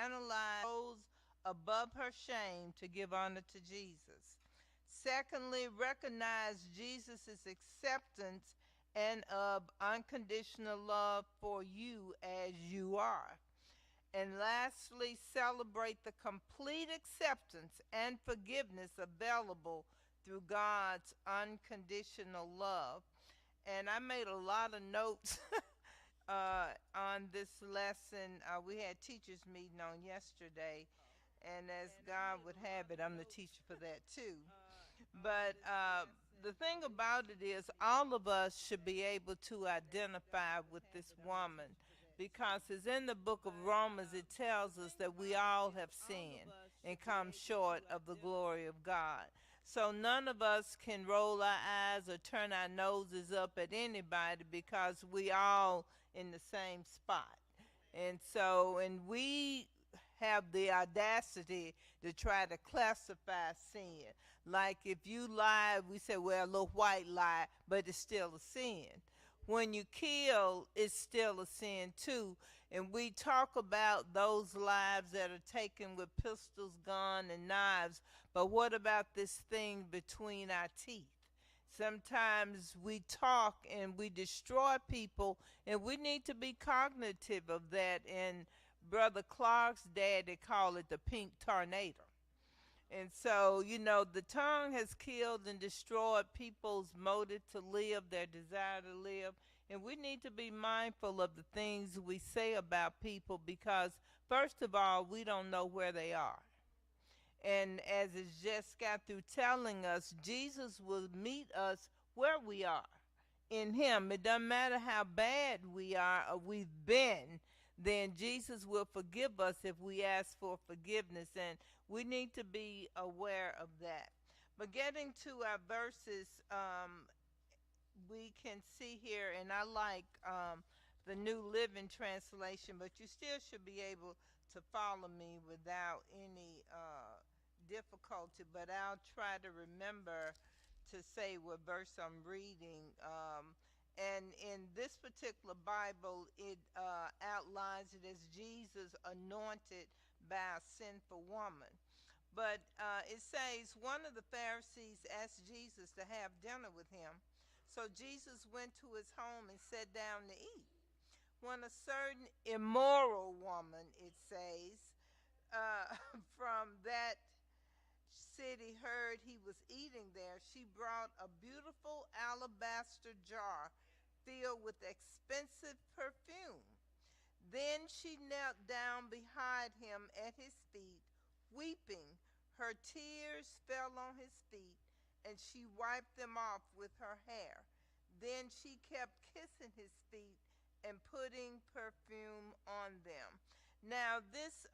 analyze those above her shame to give honor to Jesus. Secondly, recognize Jesus' acceptance and of unconditional love for you as you are. And lastly, celebrate the complete acceptance and forgiveness available through God's unconditional love. And I made a lot of notes on this lesson. We had teachers meeting on yesterday, and as God would have it, I'm the teacher for that too. But the thing about it is, all of us should be able to identify with this woman because it's in the book of Romans, it tells us that we all have sinned and come short of the glory of God. So none of us can roll our eyes or turn our noses up at anybody because we all in the same spot. And we have the audacity to try to classify sin. Like if you lie, we say, well, a little white lie, but it's still a sin. When you kill, it's still a sin too. And we talk about those lives that are taken with pistols, gun, and knives, but what about this thing between our teeth? Sometimes we talk and we destroy people, and we need to be cognitive of that. And Brother Clark's dad, they call it the pink tornado. And so, the tongue has killed and destroyed people's motive to live, their desire to live. And we need to be mindful of the things we say about people because, first of all, we don't know where they are. And as it just got through telling us, Jesus will meet us where we are in Him. It doesn't matter how bad we are or we've been, then Jesus will forgive us if we ask for forgiveness. And we need to be aware of that. But getting to our verses, we can see here, and I like the New Living Translation, but you still should be able to follow me without any difficulty. But I'll try to remember to say what verse I'm reading. And in this particular Bible, it outlines it as Jesus anointed by a sinful woman. But it says one of the Pharisees asked Jesus to have dinner with him. So Jesus went to his home and sat down to eat. When a certain immoral woman, it says, from that city heard he was eating there, she brought a beautiful alabaster jar filled with expensive perfume. Then she knelt down behind him at his feet, weeping. Her tears fell on his feet, and she wiped them off with her hair. Then she kept kissing his feet and putting perfume on them. Now, this,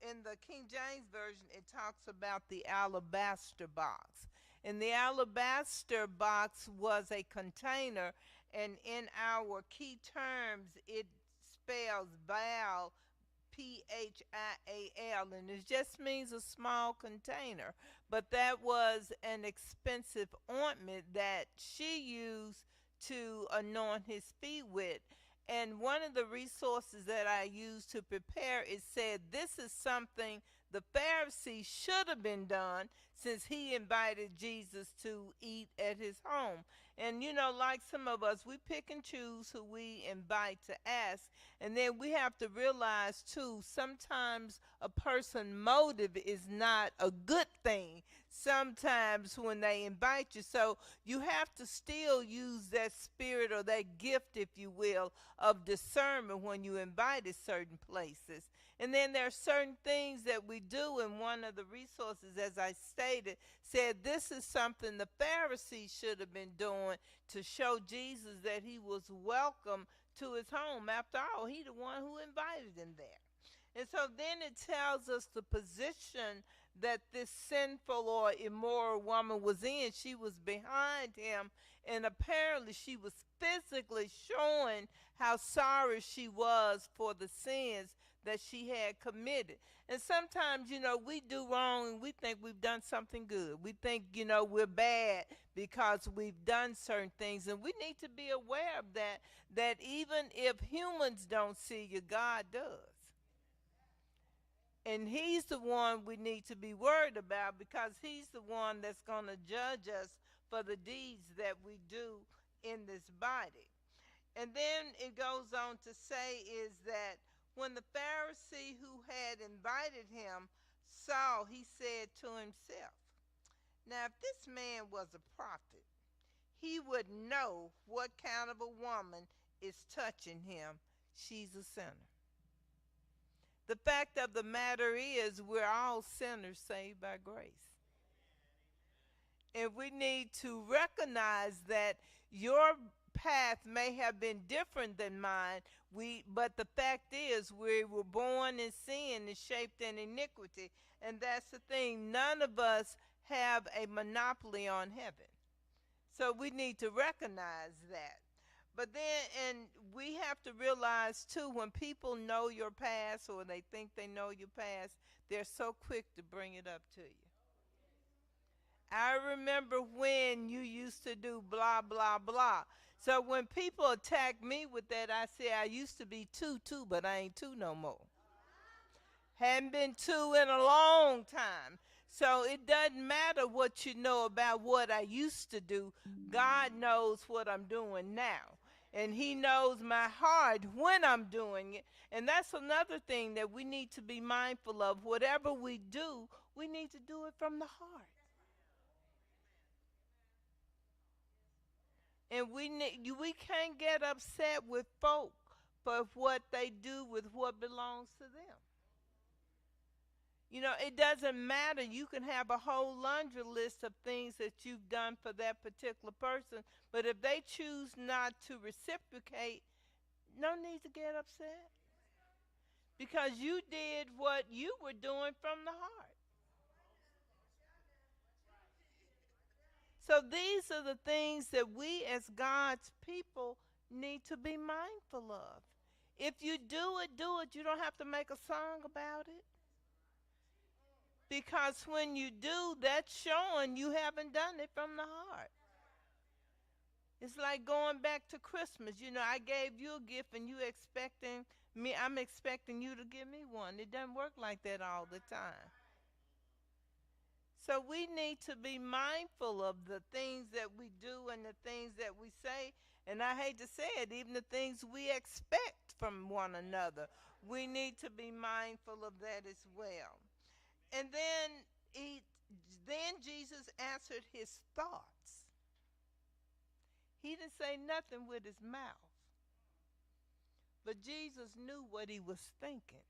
in the King James Version, it talks about the alabaster box. And the alabaster box was a container, and in our key terms, it spells vial, Phial, and it just means a small container. But that was an expensive ointment that she used to anoint his feet with. And one of the resources that I used to prepare, it said this is something the Pharisee should have been done since he invited Jesus to eat at his home. And like some of us, we pick and choose who we invite to ask. And then we have to realize too, sometimes a person's motive is not a good thing. Sometimes when they invite you, so you have to still use that spirit or that gift, if you will, of discernment when you invite at certain places. And then there are certain things that we do, and one of the resources, as I stated, said this is something the Pharisees should have been doing to show Jesus that he was welcome to his home. After all, he the one who invited him there. And so then it tells us the position that this sinful or immoral woman was in. She was behind him, and apparently she was physically showing how sorry she was for the sins that she had committed. And sometimes, we do wrong and we think we've done something good. We think, we're bad because we've done certain things. And we need to be aware of that even if humans don't see you, God does. And he's the one we need to be worried about, because he's the one that's going to judge us for the deeds that we do in this body. And then it goes on to say is that when the Pharisee who had invited him saw, he said to himself, now if this man was a prophet, he would know what kind of a woman is touching him. She's a sinner. The fact of the matter is, we're all sinners saved by grace. And we need to recognize that your path may have been different than mine. But the fact is, we were born in sin and shaped in iniquity. And that's the thing. None of us have a monopoly on heaven. So we need to recognize that. But then, and we have to realize too, when people know your past or they think they know your past, they're so quick to bring it up to you. I remember when you used to do blah, blah, blah. So when people attack me with that, I say I used to be two, but I ain't two no more. Hadn't been two in a long time. So it doesn't matter what you know about what I used to do. God knows what I'm doing now. And he knows my heart when I'm doing it. And that's another thing that we need to be mindful of. Whatever we do, we need to do it from the heart. And we can't get upset with folk for what they do with what belongs to them. You know, it doesn't matter. You can have a whole laundry list of things that you've done for that particular person, but if they choose not to reciprocate, no need to get upset. Because you did what you were doing from the heart. So these are the things that we as God's people need to be mindful of. If you do it, do it. You don't have to make a song about it. Because when you do, that's showing you haven't done it from the heart. It's like going back to Christmas. You know, I gave you a gift and you expecting me, I'm expecting you to give me one. It doesn't work like that all the time. So we need to be mindful of the things that we do and the things that we say. And I hate to say it, even the things we expect from one another. We need to be mindful of that as well. And then Jesus answered his thoughts. He didn't say nothing with his mouth. But Jesus knew what he was thinking.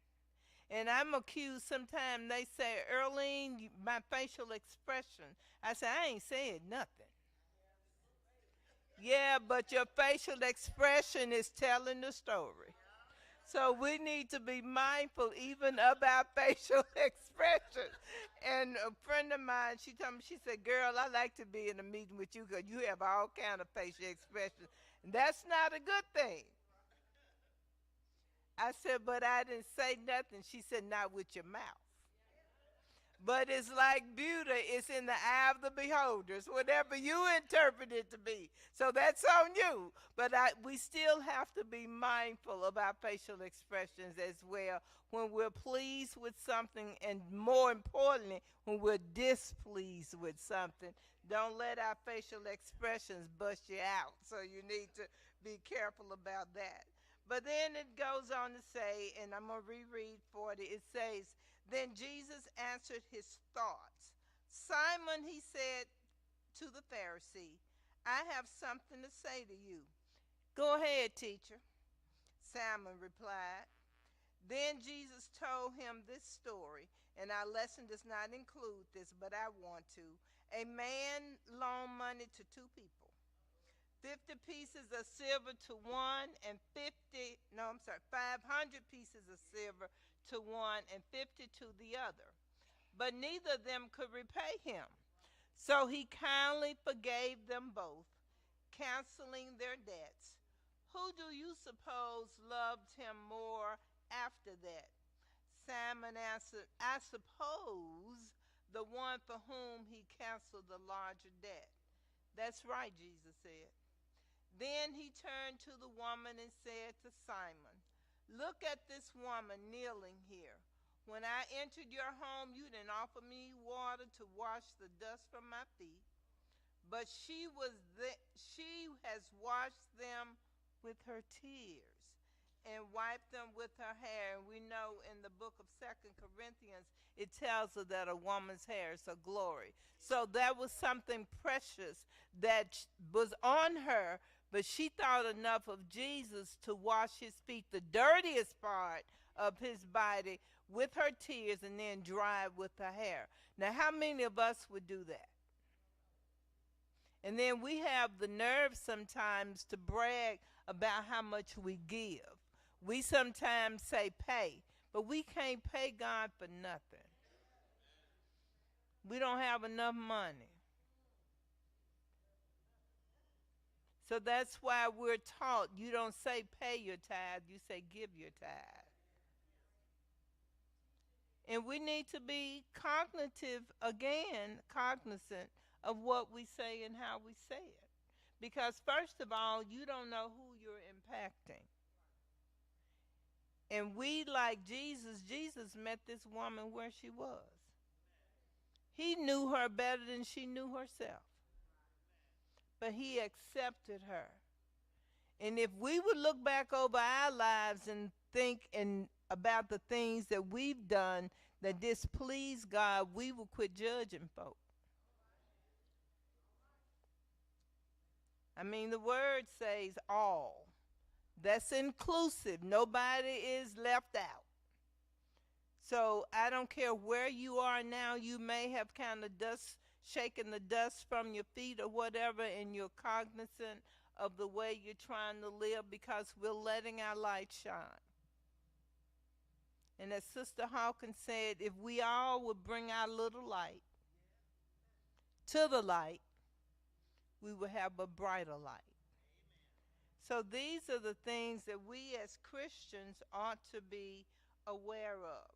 And I'm accused sometimes, they say, Earlene, my facial expression. I say, I ain't said nothing. Yeah, but your facial expression is telling the story. So we need to be mindful even of our facial expressions. And a friend of mine, she told me, she said, girl, I like to be in a meeting with you because you have all kind of facial expressions. And that's not a good thing. I said, but I didn't say nothing. She said, not with your mouth. But it's like beauty, it's in the eye of the beholders, whatever you interpret it to be. So that's on you. But we still have to be mindful of our facial expressions as well when we're pleased with something, and more importantly, when we're displeased with something. Don't let our facial expressions bust you out. So you need to be careful about that. But then it goes on to say, and I'm going to reread 40, it says, then Jesus answered his thoughts. Simon, he said to the Pharisee, I have something to say to you. Go ahead, teacher. Simon replied. Then Jesus told him this story, and our lesson does not include this, but I want to. A man loaned money to two people. 50 pieces of silver to one and 500 pieces of silver to one and 50 to the other. But neither of them could repay him. So he kindly forgave them both, canceling their debts. Who do you suppose loved him more after that? Simon answered, I suppose the one for whom he canceled the larger debt. That's right, Jesus said. Then he turned to the woman and said to Simon, look at this woman kneeling here. When I entered your home, you didn't offer me water to wash the dust from my feet, but she has washed them with her tears and wiped them with her hair. And we know in the book of 2 Corinthians, it tells us that a woman's hair is a glory. So that was something precious that was on her, but she thought enough of Jesus to wash his feet, the dirtiest part of his body, with her tears and then dry it with her hair. Now, how many of us would do that? And then we have the nerve sometimes to brag about how much we give. We sometimes say pay, but we can't pay God for nothing. We don't have enough money. So that's why we're taught you don't say pay your tithe, you say give your tithe. And we need to be cognizant of what we say and how we say it. Because, first of all, you don't know who you're impacting. And we, like Jesus met this woman where she was. He knew her better than she knew herself. But he accepted her. And if we would look back over our lives and think about the things that we've done that displease God, we will quit judging folk. I mean, the word says all. That's inclusive. Nobody is left out. So I don't care where you are now. You may have kind of shaken the dust from your feet or whatever, and you're cognizant of the way you're trying to live because we're letting our light shine. And as Sister Hawkins said, if we all would bring our little light to the light, we will have a brighter light. So these are the things that we as Christians ought to be aware of.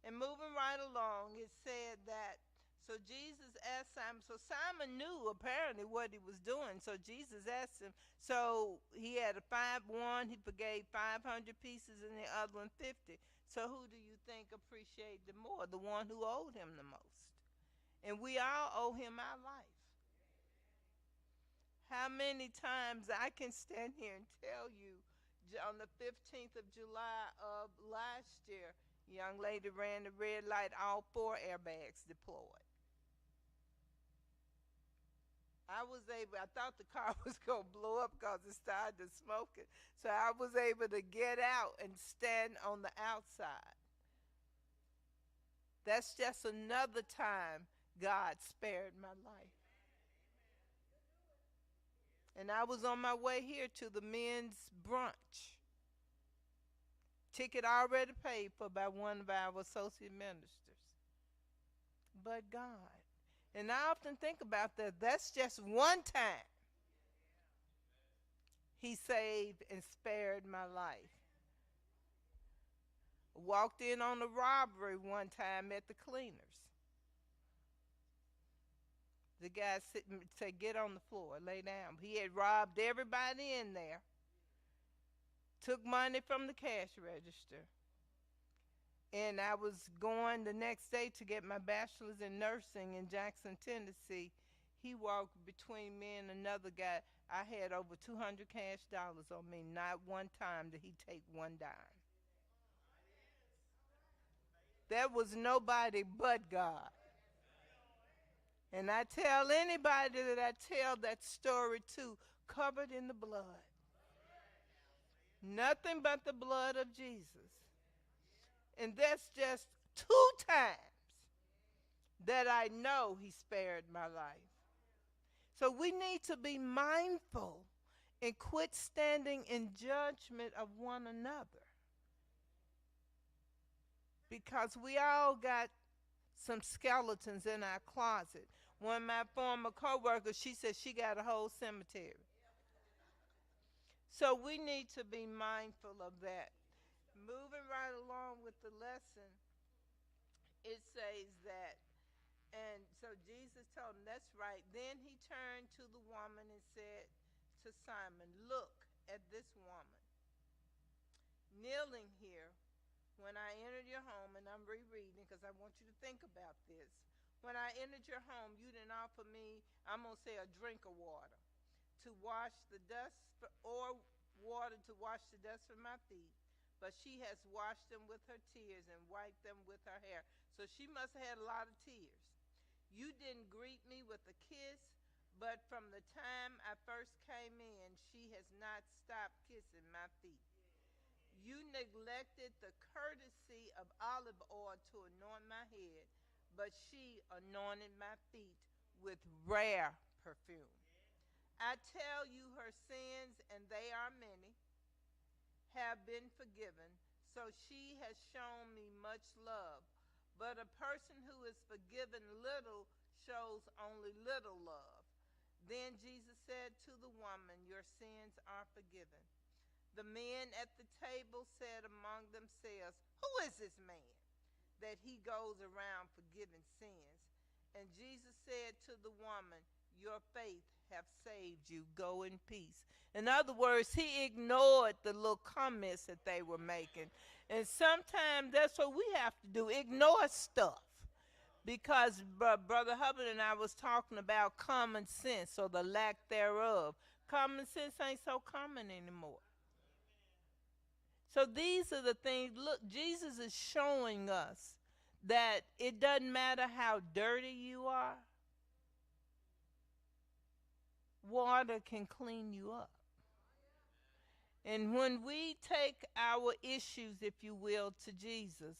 And moving right along, it said that, so Jesus asked Simon, so Simon knew apparently what he was doing. So Jesus asked him, so he had a 5-1, he forgave 500 pieces and the other one 50. So who do you think appreciated the more? The one who owed him the most. And we all owe him our life. How many times I can stand here and tell you, on the 15th of July of last year, a young lady ran the red light, all 4 airbags deployed. I thought the car was going to blow up because it started smoking. So I was able to get out and stand on the outside. That's just another time God spared my life. And I was on my way here to the men's brunch. Ticket already paid for by one of our associate ministers. But God. And I often think about that. That's just one time he saved and spared my life. Walked in on a robbery one time at the cleaners. The guy said, get on the floor, lay down. He had robbed everybody in there. Took money from the cash register. And I was going the next day to get my bachelor's in nursing in Jackson, Tennessee. He walked between me and another guy. I had over $200 cash on me. Not one time did he take one dime. There was nobody but God. And I tell anybody that I tell that story to, covered in the blood. Nothing but the blood of Jesus. And that's just 2 times that I know he spared my life. So we need to be mindful and quit standing in judgment of one another. Because we all got some skeletons in our closet. One of my former co-workers, she said she got a whole cemetery. So we need to be mindful of that. Moving right along with the lesson, it says that, and so Jesus told him, that's right. Then he turned to the woman and said to Simon, look at this woman kneeling here When I entered your home, and I'm rereading because I want you to think about this. When I entered your home, you didn't offer me, I'm going to say, a drink of water to wash the dust or water to wash the dust from my feet, but she has washed them with her tears and wiped them with her hair. So she must have had a lot of tears. You didn't greet me with a kiss, but from the time I first came in, she has not stopped kissing my feet. You neglected the courtesy of olive oil to anoint my head, but she anointed my feet with rare perfume. I tell you, her sins, and they are many, have been forgiven, so she has shown me much love. But a person who is forgiven little shows only little love. Then Jesus said to the woman, your sins are forgiven. The men at the table said among themselves, who is this man that he goes around forgiving sins? And Jesus said to the woman, your faith have saved you. Go in peace. In other words, he ignored the little comments that they were making. And sometimes that's what we have to do, ignore stuff. Because Brother Hubbard and I was talking about common sense or the lack thereof. Common sense ain't so common anymore. So these are the things, look, Jesus is showing us that it doesn't matter how dirty you are, water can clean you up. And when we take our issues, if you will, to Jesus,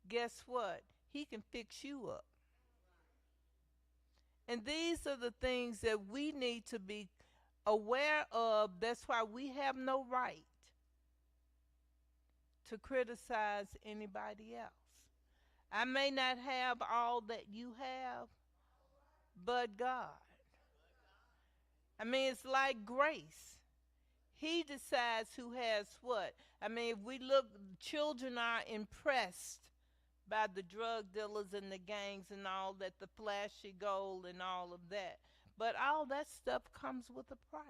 guess what? He can fix you up. And these are the things that we need to be aware of. That's why we have no right to criticize anybody else. I may not have all that you have, but God. I mean, it's like grace. He decides who has what. I mean, if we look, children are impressed by the drug dealers and the gangs and all that, the flashy gold and all of that. But all that stuff comes with a price.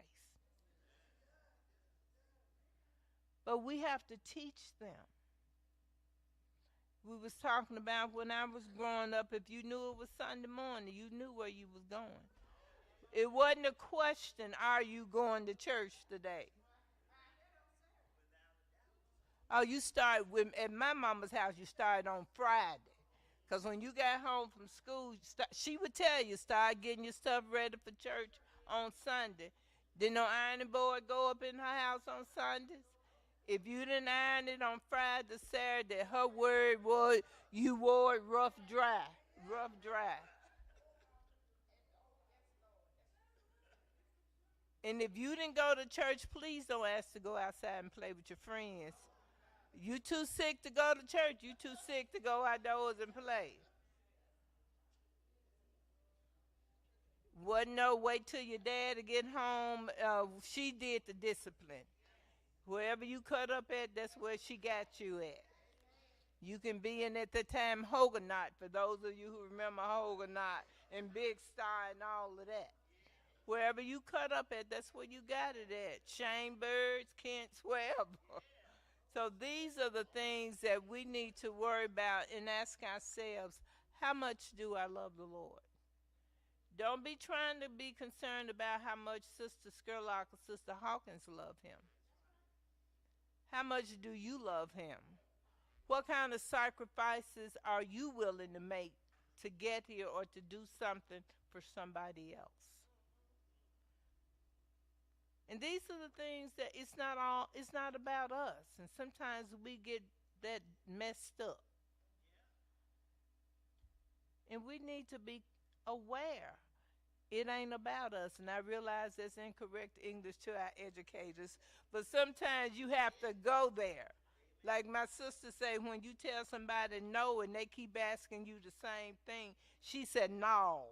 But we have to teach them. We was talking about when I was growing up, if you knew it was Sunday morning, you knew where you was going. It wasn't a question, are you going to church today? Oh, you start with, at my mama's house, you started on Friday. Because when you got home from school, she would tell you, start getting your stuff ready for church on Sunday. Did no ironing board go up in her house on Sundays? If you didn't iron it on Friday, Saturday, her word was you wore it rough, dry. Rough, dry. And if you didn't go to church, please don't ask to go outside and play with your friends. You too sick to go to church. You too sick to go outdoors and play. Wasn't no wait till your dad to get home. She did the discipline. Wherever you cut up at, that's where she got you at. You can be in at the time Hoganot, for those of you who remember Hoganot and Big Star and all of that. Wherever you cut up at, that's where you got it at. Shane Birds, Kent's, wherever. So these are the things that we need to worry about and ask ourselves, how much do I love the Lord? Don't be trying to be concerned about how much Sister Skerlock or Sister Hawkins love him. How much do you love him? What kind of sacrifices are you willing to make to get here or to do something for somebody else? And these are the things that it's not about us. And sometimes we get that messed up. And we need to be aware. It ain't about us. And I realize that's incorrect English to our educators. But sometimes you have to go there. Like my sister said, when you tell somebody no and they keep asking you the same thing, she said no.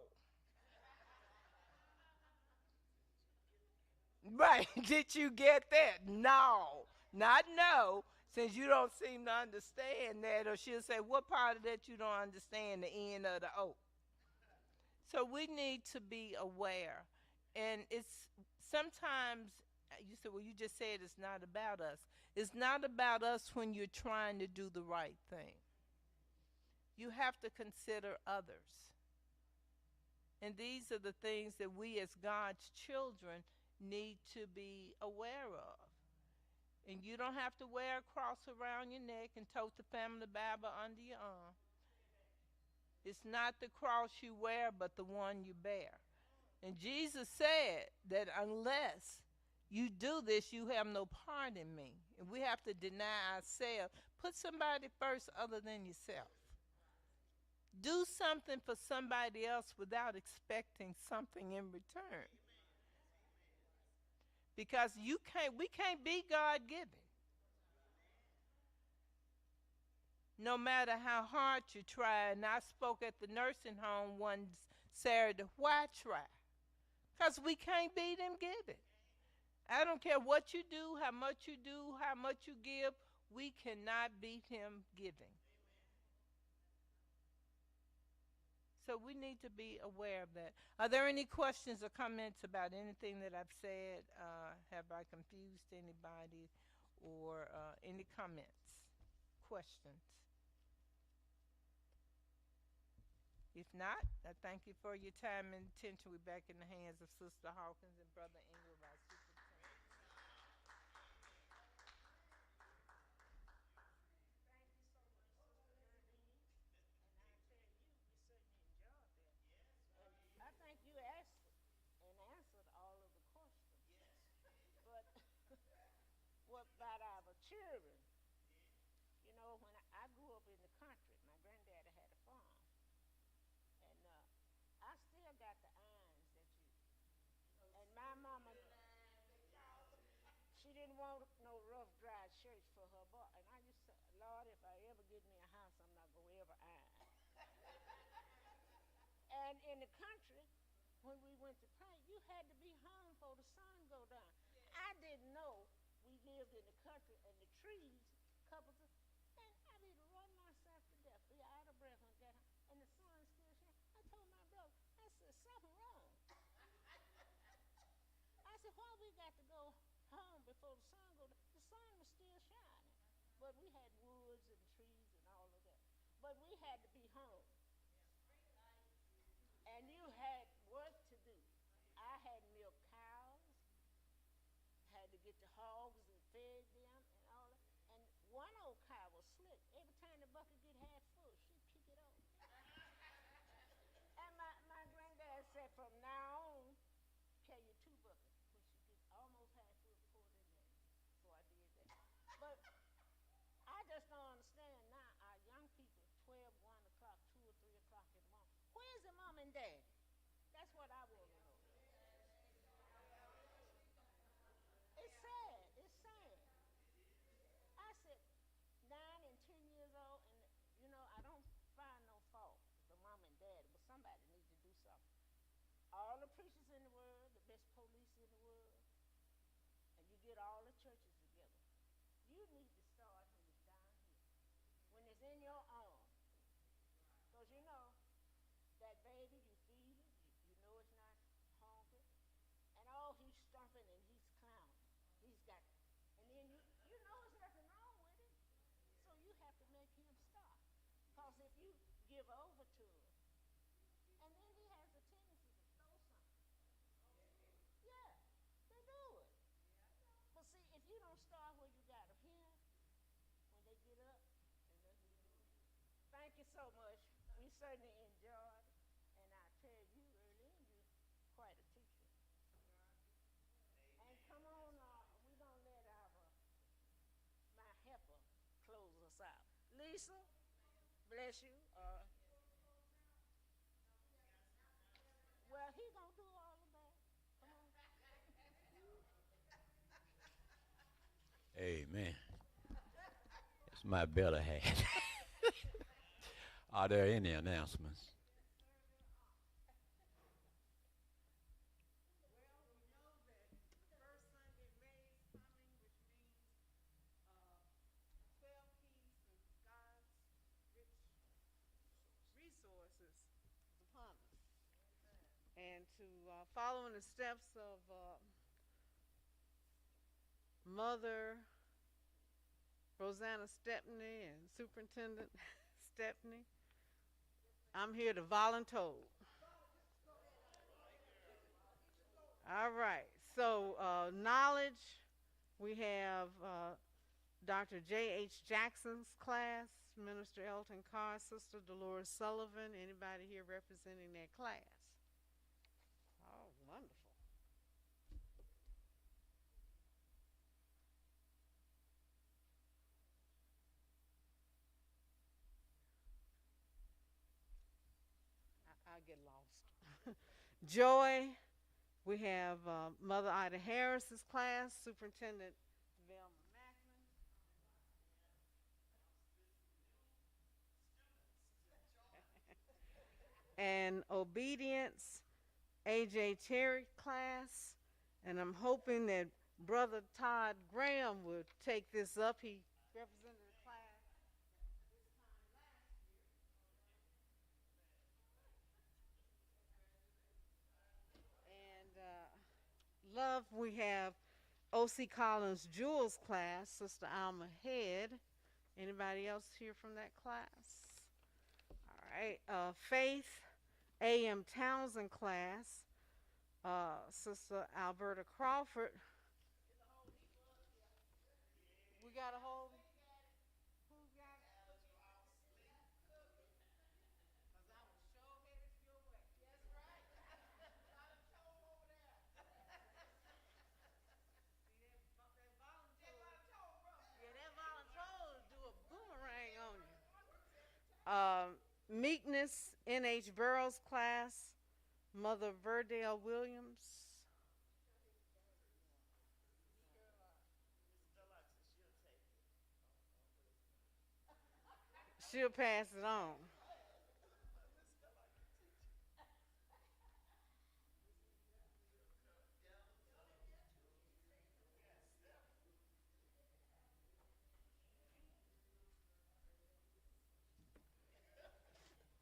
Right. Did you get that? No. Not no, since you don't seem to understand that. Or she'll say, what part of that you don't understand, the end of the O? So we need to be aware. And it's sometimes You said, well, you just said it's not about us. It's not about us when you're trying to do the right thing. You have to consider others. And these are the things that we as God's children need to be aware of. And you don't have to wear a cross around your neck and tote the family Bible under your arm. It's not the cross you wear, but the one you bear. And Jesus said that unless you do this, you have no part in me. And we have to deny ourselves. Put somebody first other than yourself. Do something for somebody else without expecting something in return. Because we can't be God given. No matter how hard you try. And I spoke at the nursing home one Saturday. Why try? Because we can't be them given. I don't care what you do, how much you give, we cannot beat him giving. So we need to be aware of that. Are there any questions or comments about anything that I've said? Have I confused anybody? Or any comments, questions? If not, I thank you for your time and attention. We're back in the hands of Sister Hawkins and Brother Ingram, our superintendent. I think you asked and answered all of the questions. But what about our children? You know, when I grew up in the country, my granddaddy had a farm, and I still got the irons that you. And my mama, she didn't want no rough, dry shirts for her boy. And I used to say, Lord, if I ever get me a house, I'm not gonna ever iron. And in the country, when we went to pray, you had to be home before the sun go down. I didn't know we lived in the country and the trees, couples, and I didn't run myself to death, be out of breath when I got home, and the sun still shining. I told my brother, I said, something wrong. I said, why we got to go home before the sun go down? The sun was still shining, but we had woods and trees and all of that. But we had to be home. And you had work to do. I had milk cows, had to get the hogs and fed them and all that. And one old cow was slick. Every time the bucket get half full, she'd kick it over. And my granddad said, from now on, carry you two buckets. When she gets almost half full, pour it in there. So I did that. But I just don't understand now our young people, 12, 1 o'clock, 2 or 3 o'clock in the morning. Where's the mom and daddy? That's what I want to know. It's sad. It's sad. I said 9 and 10 years old, and you know I don't find no fault with the mom and daddy, but somebody needs to do something. All the preachers in the world, the best police in the world, and you get all the churches together. You need to start when it's down here, when it's in your arms, because you know that baby you feed it, you know it's not hungry, and oh he's stomping and he's clowning. He's got, and then you know there's nothing wrong with it, so you have to make him stop. Because if you give over to him, and then he has a tendency to throw something. Yeah, they do it. But see, if you don't start where you got them here, when they get up, and then we do it. Thank you so much. We certainly enjoyed, and I tell you, earlier, you're quite a teacher. And come on, we're going to let my helper close us out. Lisa, bless you. Well, he going to do all of that. Come on. Amen. It's my better half. Are there any announcements? Resources upon us, and to follow in the steps of Mother Rosanna Stepney and Superintendent Stepney. I'm here to voluntold. All right. So, knowledge, we have Dr. J.H. Jackson's class, Minister Elton Carr, Sister Dolores Sullivan. Anybody here representing that class? Oh, wonderful. I'll get lost. Joy, we have Mother Ida Harris's class, Superintendent Velma Mackman. And Obedience, A.J. Terry class. And I'm hoping that Brother Todd Graham would take this up. He represented the class. And love, we have O.C. Collins Jewel's class, Sister Alma Head. Anybody else here from that class? All right. Faith, A.M. Townsend class, Sister Alberta Crawford. We got a hold. Who got it? 'Cause I was sure headed your way. That's right. Yeah, that voluntold do a boomerang on you. Meekness, N.H. Burroughs class, Mother Verdale Williams. She'll pass it on.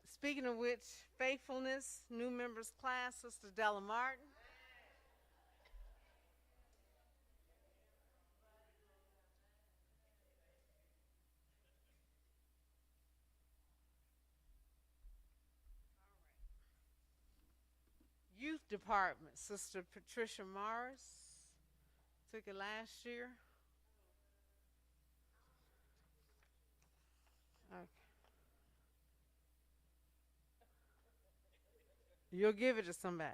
Speaking of which, faithfulness, new members class, Sister Della Martin. Youth department, Sister Patricia Morris. Took it last year. Okay. You'll give it to somebody.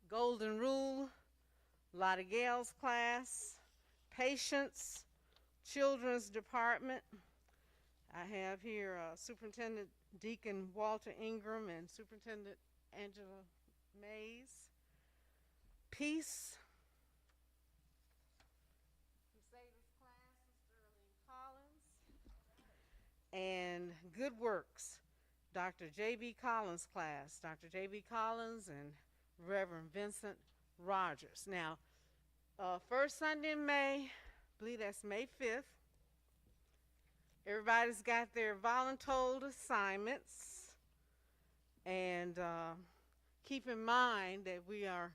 Golden Rule, Lotta Gale's class, Patience, Children's Department. I have here Superintendent Deacon Walter Ingram and Superintendent Angela Mays. Peace, Crusaders class, Sister Erlene Collins. And Good Works, Dr. J.B. Collins class, Dr. J.B. Collins and Reverend Vincent Rogers. Now, first Sunday in May, I believe that's May 5th. Everybody's got their voluntold assignments. And keep in mind that we are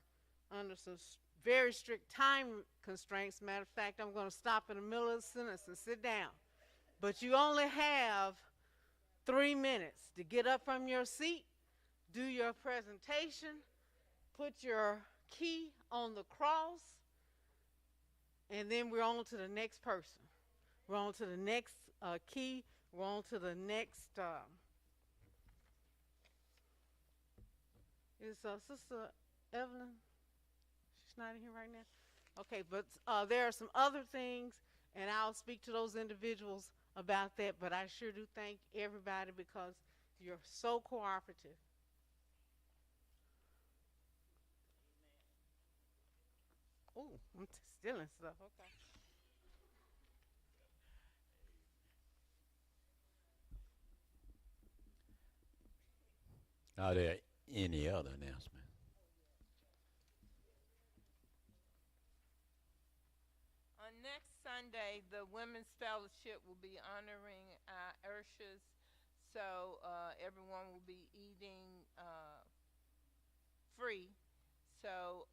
under some very strict time constraints. Matter of fact, I'm going to stop in the middle of the sentence and sit down. But you only have 3 minutes to get up from your seat, do your presentation, put your key on the cross, and then we're on to the next person. We're on to the next key. We're on to the next. Is Sister Evelyn? She's not in here right now. Okay, but there are some other things, and I'll speak to those individuals about that. But I sure do thank everybody because you're so cooperative. Oh, I'm stealing stuff. Okay. Are there any other announcements? On next Sunday, Sunday, the Women's Fellowship will be honoring our Urshas. So everyone will be eating free. So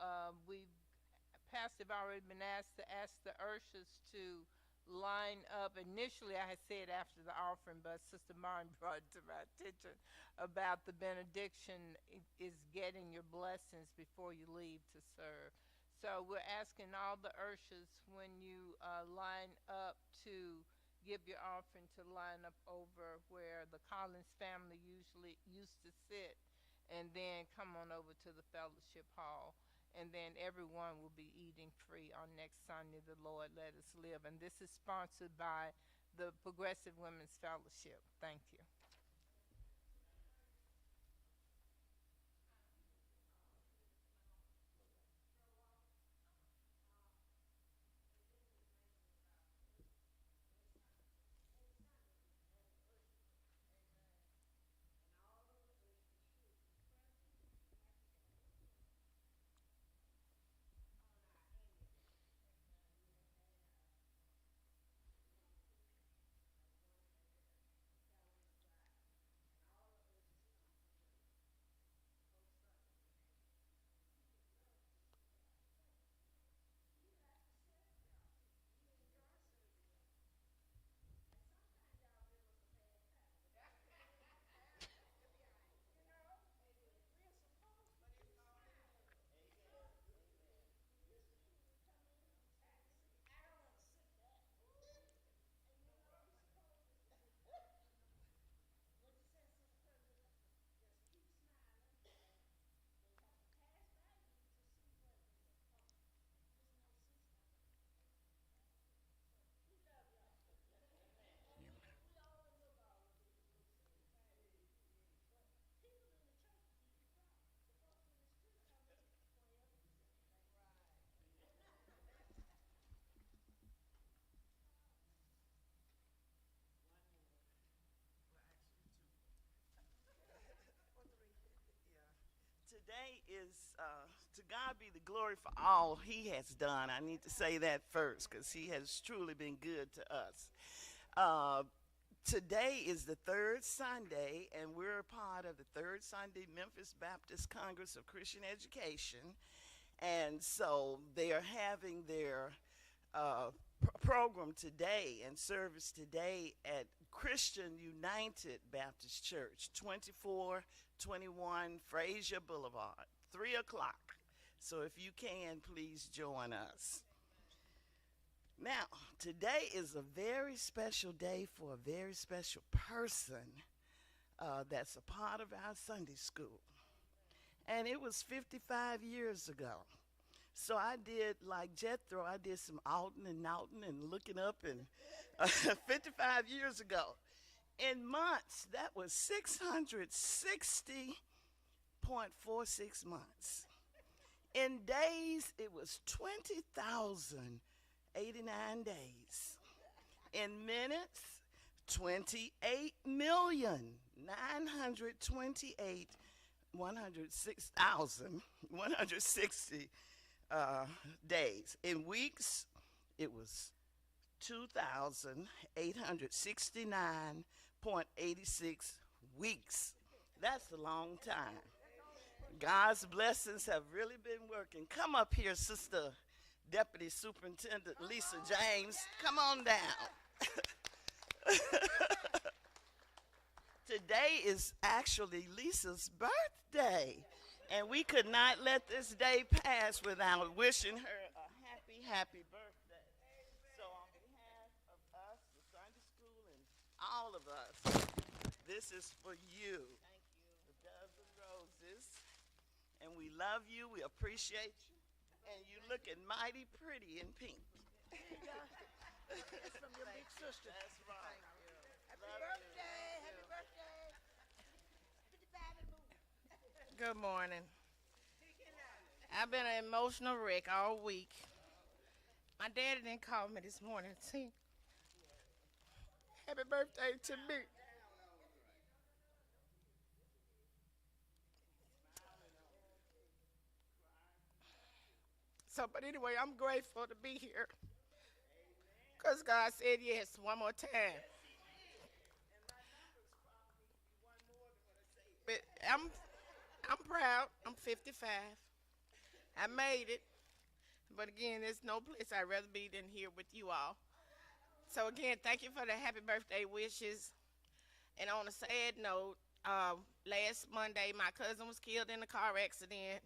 Pastor have already been asked to ask the Urshas to line up. Initially, I had said after the offering, but Sister Martin brought it to my attention about the benediction is getting your blessings before you leave to serve. So we're asking all the Urshas when you line up to give your offering to line up over where the Collins family usually used to sit, and then come on over to the fellowship hall. And then everyone will be eating free on next Sunday, the Lord let us live. And this is sponsored by the Progressive Women's Fellowship. Thank you. Today is, to God be the glory for all he has done. I need to say that first because he has truly been good to us. Today is the third Sunday, and we're a part of the third Sunday Memphis Baptist Congress of Christian Education. And so they are having their program today and service today at Christian United Baptist Church, 2421 Frazier Boulevard, 3 o'clock. So if you can, please join us. Now, today is a very special day for a very special person that's a part of our Sunday school. And it was 55 years ago. So I did, like Jethro, I did some outing and nouting and looking up, and 55 years ago. In months, that was 660.46 months. In days, it was 20,089 days. In minutes, 28,928,160 days. In weeks, it was 2,869.86 weeks. That's a long time. God's blessings have really been working. Come up here, Sister Deputy Superintendent Lisa James. Come on down. Today is actually Lisa's birthday, and we could not let this day pass without wishing her a happy, happy birthday. So on behalf of us, the Sunday school, and all of us, this is for you. Thank you. A dozen roses. And we love you, we appreciate you, and you looking mighty pretty in pink. It's from your big sister. That's right. Happy birthday. Happy birthday. 55 and move. Good morning. I've been an emotional wreck all week. My daddy didn't call me this morning to sing happy birthday to me. So, but anyway, I'm grateful to be here. Because God said yes one more time. But I'm proud. I'm 55. I made it. But again, there's no place I'd rather be than here with you all. So again, thank you for the happy birthday wishes. And on a sad note, last Monday, my cousin was killed in a car accident.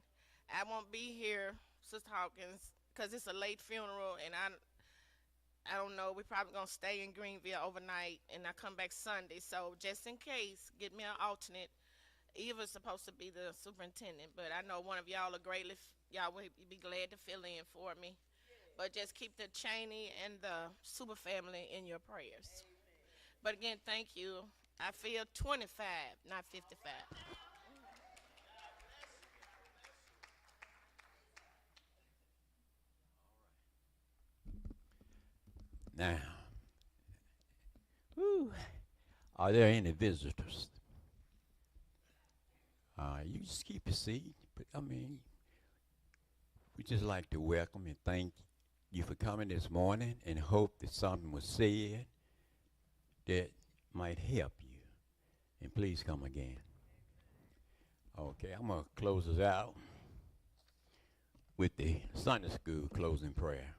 I won't be here, Sister Hawkins, because it's a late funeral, and I don't know. We're probably gonna stay in Greenville overnight, and I come back Sunday. So just in case, get me an alternate. Eva's supposed to be the superintendent, but I know one of y'all are greatly. Y'all would be glad to fill in for me. But just keep the Cheney and the super family in your prayers. But again, thank you. I feel 25, not 55. Now, whew, are there any visitors? You just keep your seat. But I mean, we just like to welcome and thank you for coming this morning, and hope that something was said that might help you. And please come again. Okay, I'm going to close us out with the Sunday school closing prayer.